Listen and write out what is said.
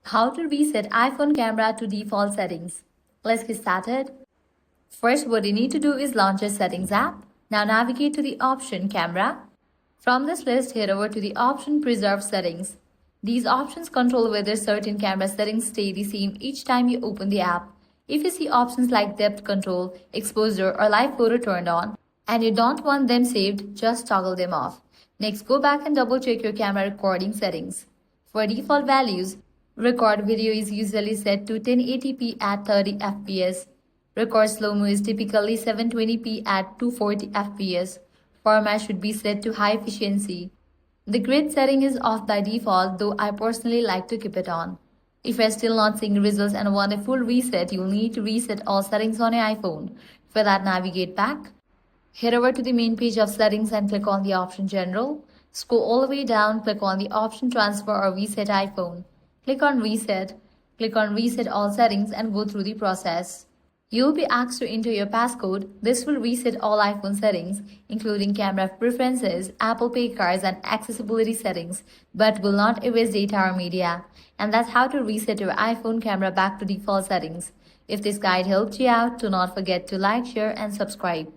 How to reset iPhone camera to default settings. Let's get started. First, what you need to do is launch your settings app. Now navigate to the option camera. From this list, head over to the option preserve settings. These options control whether certain camera settings stay the same each time you open the app. If you see options like depth control, exposure, or live photo turned on, and you don't want them saved, just toggle them off. Next, go back and double check your camera recording settings. For default values, record video is usually set to 1080p at 30 fps. Record slow-mo is typically 720p at 240 fps. Format should be set to high efficiency. The grid setting is off by default, though I personally like to keep it on. If you're still not seeing results and want a full reset, you'll need to reset all settings on your iPhone. For that, navigate back. Head over to the main page of settings and click on the option General. Scroll all the way down, click on the option Transfer or Reset iPhone. Click on Reset. Click on Reset all settings and go through the process. You'll be asked to enter your passcode. This will reset all iPhone settings, including camera preferences, Apple Pay cards, and accessibility settings, but will not erase data or media. And that's how to reset your iPhone camera back to default settings. If this guide helped you out, do not forget to like, share, and subscribe.